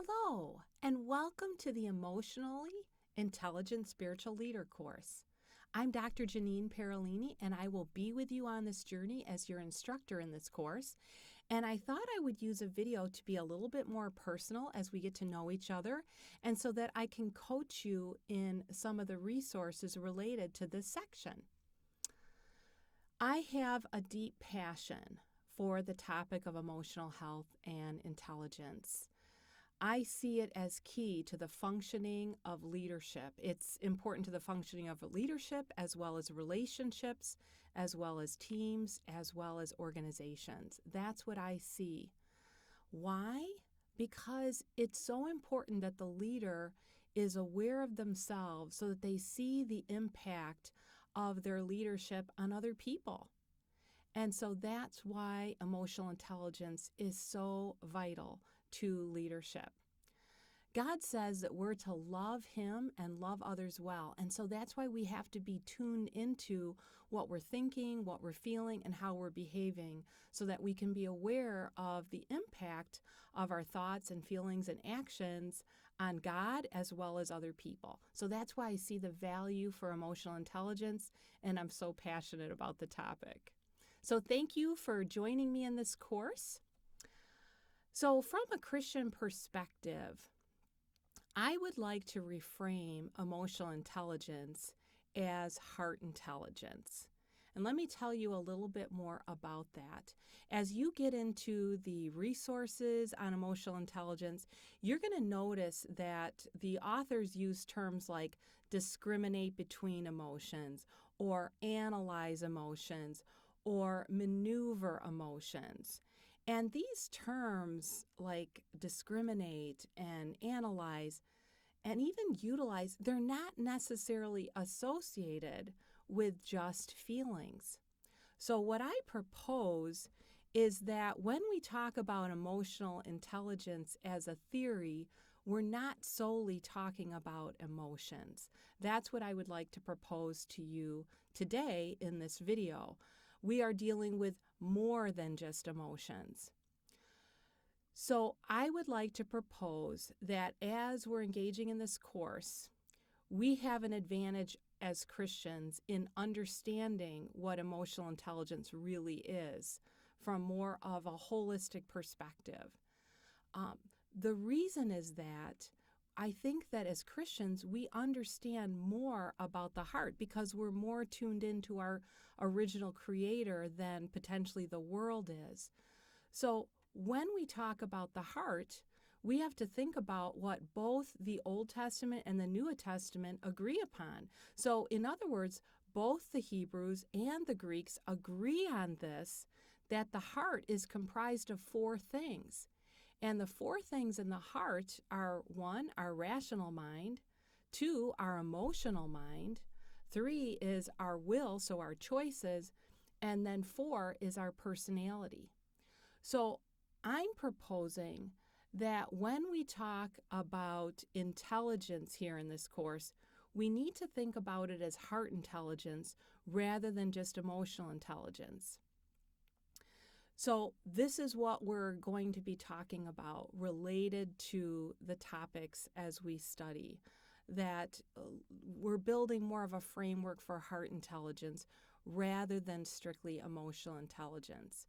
Hello, and welcome to the Emotionally Intelligent Spiritual Leader course. I'm Dr. Jeanine Parolini, and I will be with you on this journey as your instructor in this course. And I thought I would use a video to be a little bit more personal as we get to know each other, and so that I can coach you in some of the resources related to this section. I have a deep passion for the topic of emotional health and intelligence. I see it as key to the functioning of leadership. It's important to the functioning of leadership as well as relationships, as well as teams, as well as organizations. That's what I see. Why? Because it's so important that the leader is aware of themselves so that they see the impact of their leadership on other people. And so that's why emotional intelligence is so vital to leadership. God says that we're to love Him and love others well. And so that's why we have to be tuned into what we're thinking, what we're feeling, and how we're behaving so that we can be aware of the impact of our thoughts and feelings and actions on God as well as other people. So that's why I see the value for emotional intelligence, and I'm so passionate about the topic. So thank you for joining me in this course. So from a Christian perspective, I would like to reframe emotional intelligence as heart intelligence. And let me tell you a little bit more about that. As you get into the resources on emotional intelligence, you're going to notice that the authors use terms like discriminate between emotions or analyze emotions or maneuver emotions. And these terms like discriminate and analyze and even utilize, they're not necessarily associated with just feelings. So what I propose is that when we talk about emotional intelligence as a theory, we're not solely talking about emotions. That's what I would like to propose to you today in this video. We are dealing with more than just emotions. So I would like to propose that as we're engaging in this course, we have an advantage as Christians in understanding what emotional intelligence really is from more of a holistic perspective. The reason is that I think that as Christians, we understand more about the heart because we're more tuned into our original creator than potentially the world is. So when we talk about the heart, we have to think about what both the Old Testament and the New Testament agree upon. So in other words, both the Hebrews and the Greeks agree on this, that the heart is comprised of four things. And the four things in the heart are 1, our rational mind, 2, our emotional mind, 3 is our will, so our choices, and then 4 is our personality. So I'm proposing that when we talk about intelligence here in this course, we need to think about it as heart intelligence rather than just emotional intelligence. So this is what we're going to be talking about related to the topics as we study, that we're building more of a framework for heart intelligence rather than strictly emotional intelligence.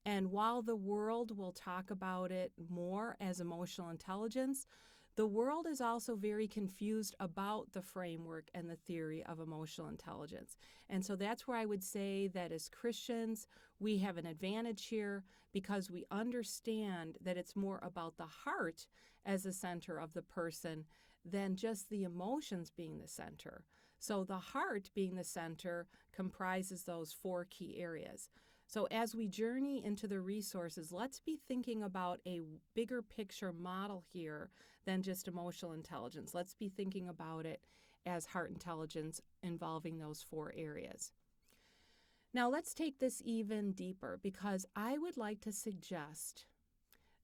And while the world will talk about it more as emotional intelligence, the world is also very confused about the framework and the theory of emotional intelligence. And so that's where I would say that as Christians, we have an advantage here because we understand that it's more about the heart as the center of the person than just the emotions being the center. So the heart being the center comprises those 4 key areas. So as we journey into the resources, let's be thinking about a bigger picture model here than just emotional intelligence. Let's be thinking about it as heart intelligence involving those 4 areas. Now let's take this even deeper because I would like to suggest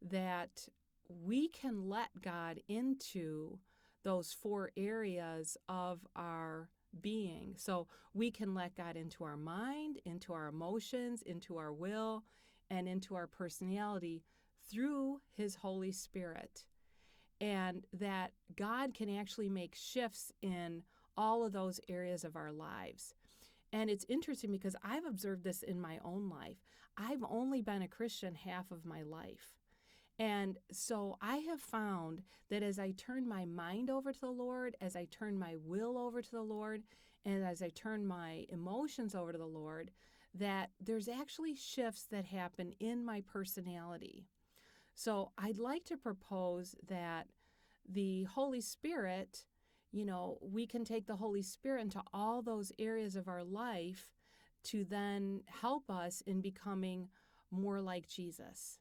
that we can let God into those 4 areas of our being. So we can let God into our mind, into our emotions, into our will, and into our personality through His Holy Spirit. and that God can actually make shifts in all of those areas of our lives. And it's interesting because I've observed this in my own life. I've only been a Christian half of my life. And so I have found that as I turn my mind over to the Lord, as I turn my will over to the Lord, and as I turn my emotions over to the Lord, that there's actually shifts that happen in my personality. So I'd like to propose that the Holy Spirit, we can take the Holy Spirit into all those areas of our life to then help us in becoming more like Jesus.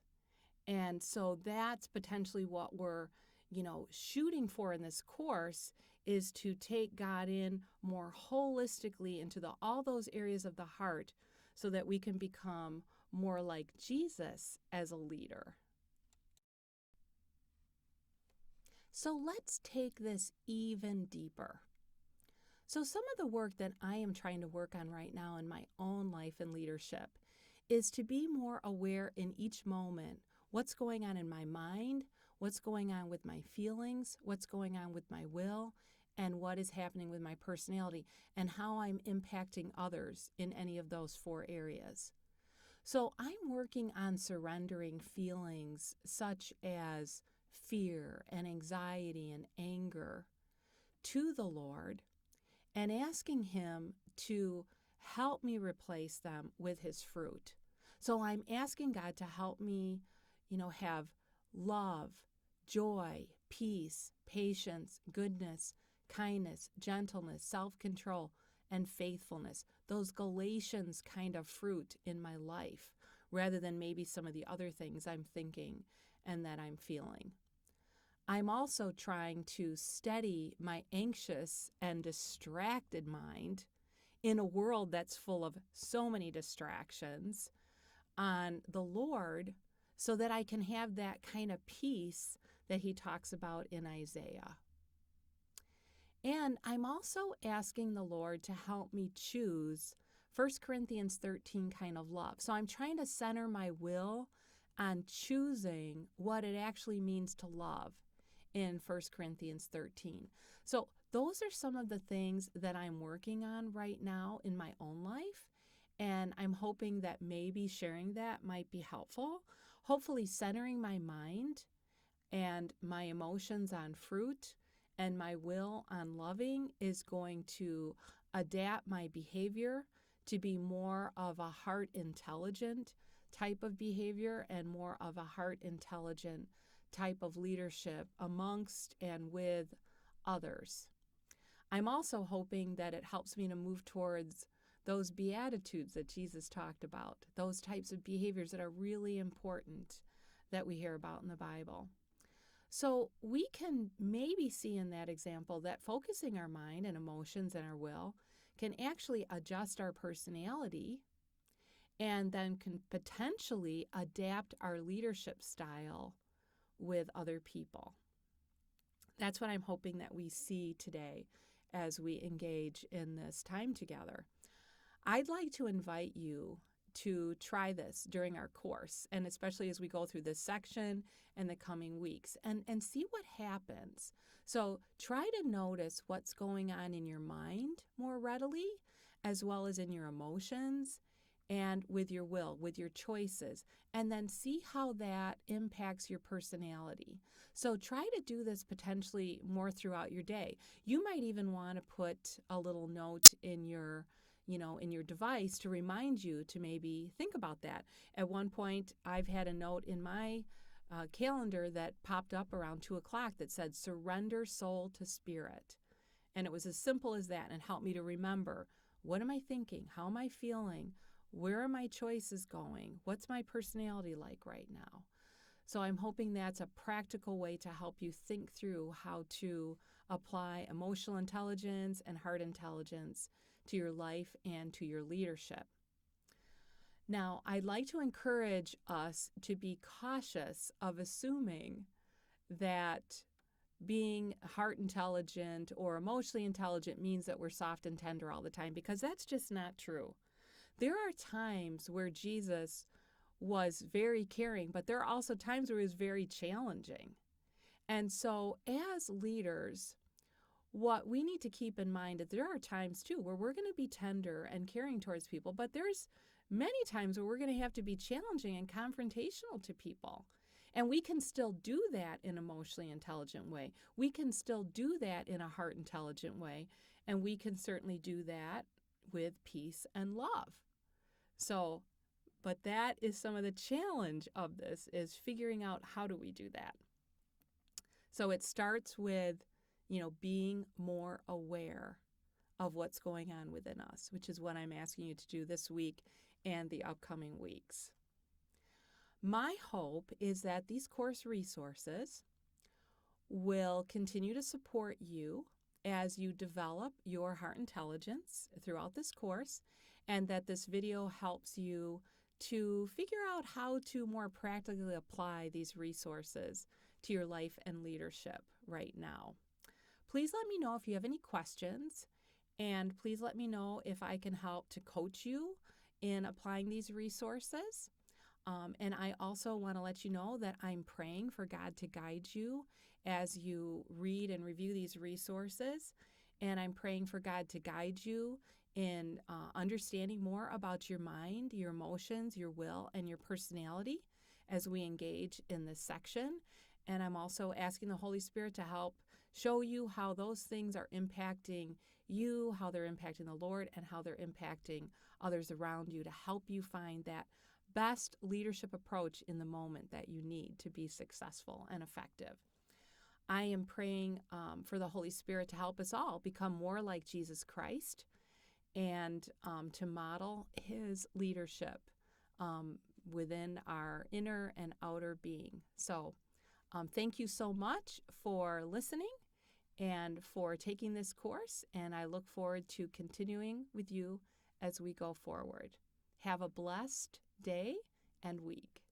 And so that's potentially what we're, shooting for in this course, is to take God in more holistically into all those areas of the heart so that we can become more like Jesus as a leader. So let's take this even deeper. So some of the work that I am trying to work on right now in my own life and leadership is to be more aware in each moment what's going on in my mind, what's going on with my feelings, what's going on with my will, and what is happening with my personality, and how I'm impacting others in any of those 4 areas. So I'm working on surrendering feelings such as fear and anxiety and anger to the Lord and asking Him to help me replace them with His fruit. So I'm asking God to help me, have love, joy, peace, patience, goodness, kindness, gentleness, self-control, and faithfulness. Those Galatians kind of fruit in my life, rather than maybe some of the other things I'm thinking and that I'm feeling. I'm also trying to steady my anxious and distracted mind in a world that's full of so many distractions on the Lord, so that I can have that kind of peace that He talks about in Isaiah. And I'm also asking the Lord to help me choose 1 Corinthians 13 kind of love. So I'm trying to center my will on choosing what it actually means to love in 1 Corinthians 13. So those are some of the things that I'm working on right now in my own life. And I'm hoping that maybe sharing that might be helpful. Hopefully centering my mind and my emotions on fruit and my will on loving is going to adapt my behavior to be more of a heart intelligent type of behavior and more of a heart intelligent type of leadership amongst and with others. I'm also hoping that it helps me to move towards those beatitudes that Jesus talked about, those types of behaviors that are really important that we hear about in the Bible. So we can maybe see in that example that focusing our mind and emotions and our will can actually adjust our personality and then can potentially adapt our leadership style with other people. That's what I'm hoping that we see today as we engage in this time together. I'd like to invite you to try this during our course, and especially as we go through this section and the coming weeks, and see what happens. So try to notice what's going on in your mind more readily, as well as in your emotions and with your will, with your choices, and then see how that impacts your personality. So try to do this potentially more throughout your day. You might even want to put a little note in your device to remind you to maybe think about that. At one point, I've had a note in my calendar that popped up around 2 o'clock that said, surrender soul to spirit. And it was as simple as that, and helped me to remember, what am I thinking? How am I feeling? Where are my choices going? What's my personality like right now? So I'm hoping that's a practical way to help you think through how to apply emotional intelligence and heart intelligence to your life and to your leadership. Now, I'd like to encourage us to be cautious of assuming that being heart intelligent or emotionally intelligent means that we're soft and tender all the time, because that's just not true. There are times where Jesus was very caring, but there are also times where he was very challenging. And so as leaders, what we need to keep in mind is there are times too where we're going to be tender and caring towards people, but there's many times where we're going to have to be challenging and confrontational to people. And we can still do that in an emotionally intelligent way. We can still do that in a heart intelligent way. And we can certainly do that with peace and love. So, but that is some of the challenge of this, is figuring out how do we do that. So it starts with, being more aware of what's going on within us, which is what I'm asking you to do this week and the upcoming weeks. My hope is that these course resources will continue to support you as you develop your heart intelligence throughout this course, and that this video helps you to figure out how to more practically apply these resources to your life and leadership right now. Please let me know if you have any questions, and please let me know if I can help to coach you in applying these resources. And I also want to let you know that I'm praying for God to guide you as you read and review these resources. And I'm praying for God to guide you in understanding more about your mind, your emotions, your will, and your personality as we engage in this section. And I'm also asking the Holy Spirit to help show you how those things are impacting you, how they're impacting the Lord, and how they're impacting others around you, to help you find that best leadership approach in the moment that you need to be successful and effective. I am praying for the Holy Spirit to help us all become more like Jesus Christ, and to model his leadership within our inner and outer being. So thank you so much for listening and for taking this course, and I look forward to continuing with you as we go forward. Have a blessed day and week.